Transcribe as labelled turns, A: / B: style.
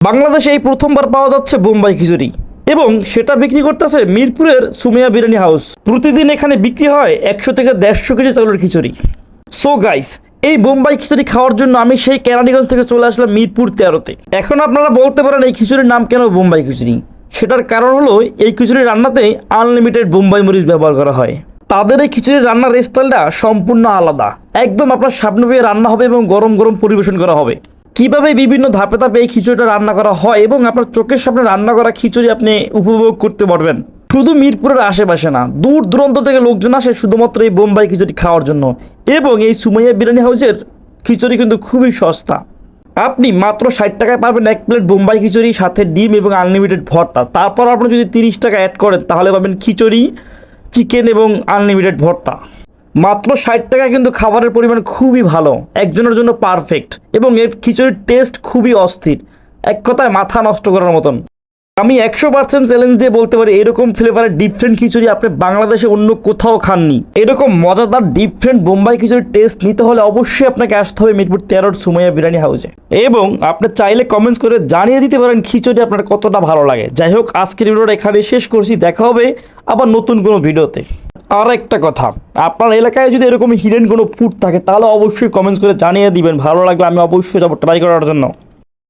A: বাংলাদেশে এই প্রথমবার পাওয়া যাচ্ছে বোম্বাই খিচুড়ি এবং সেটা বিক্রি করতেছে মিরপুরের সুমিয়া বিরিয়ানি হাউস। প্রতিদিন এখানে বিক্রি হয় 100 থেকে 150 কেজি চাউলের খিচুড়ি। সো গাইস, এই বোম্বাই খিচুড়ি খাওয়ার জন্য আমি সেই কেরানীগঞ্জ থেকে চলে আসলাম মিরপুর 13-তে। এখন আপনারা বলতে পারেন এই খিচুড়ির নাম কেন বোম্বাই খিচুড়ি? সেটার কারণ হলো এই খিচুড়ির রান্নাতে আনলিমিটেড বোম্বাই মরিচ ব্যবহার করা হয়। তাদের এই খিচুড়ির রান্নার স্টাইলটা সম্পূর্ণ আলাদা, একদম আপনার সামনে পেয়ে রান্না হবে এবং গরম গরম পরিবেশন করা হবে। কিভাবে বিভিন্ন ধাপে ধাপে এই খিচুড়িটা রান্না করা হয় এবং আপনার চোখের সামনে রান্না করা খিচুড়ি আপনি উপভোগ করতে পারবেন। শুধু মিরপুরের আশেপাশে না, দূর দূরান্ত থেকে লোকজন আসে শুধুমাত্র এই বোম্বাই খিচুড়ি খাওয়ার জন্য। এবং এই সুমাইয়া বিরিয়ানি হাউসের খিচুড়ি কিন্তু খুবই সস্তা। আপনি মাত্র 60 টাকায় পাবেন 1 প্লেট বোম্বাই খিচুড়ি, সাথে ডিম এবং আনলিমিটেড ভর্তা। তারপর আপনি যদি 30 টাকা অ্যাড করেন তাহলে পাবেন খিচুড়ি, চিকেন এবং আনলিমিটেড ভর্তা। মাত্র 60 টাকায় কিন্তু খাবারের পরিমাণ খুবই ভালো, একজনের জন্য পারফেক্ট। এবং এর খিচুড়ির টেস্ট খুবই অস্থির, এক কথায় মাথা নষ্ট করার মতন। আমি 100% চ্যালেঞ্জ দিয়ে বলতে পারি এরকম ফ্লেভারের ডিফারেন্ট খিচুড়ি আপনি বাংলাদেশে অন্য কোথাও খাননি। এরকম মজাদার ডিফারেন্ট বোম্বাই খিচুড়ির টেস্ট নিতে হলে অবশ্যই আপনাকে আসতে হবে মিরপুর 13 সুমাইয়া বিরিয়ানি হাউসে। এবং আপনি চাইলে কমেন্টস করে জানিয়ে দিতে পারেন খিচুড়ি আপনার কতটা ভালো লাগে। যাই হোক, আজকের ভিডিওটা এখানে শেষ করছি, দেখা হবে আবার নতুন কোনো ভিডিওতে। আর একটা কথা, আপনার এলাকায় যদি এরকম হিডেন কোনো ফুড থাকে তাহলে অবশ্যই কমেন্টস করে জানিয়ে দিবেন, ভালো লাগলে আমি অবশ্যই যাবো ট্রাই করার জন্য।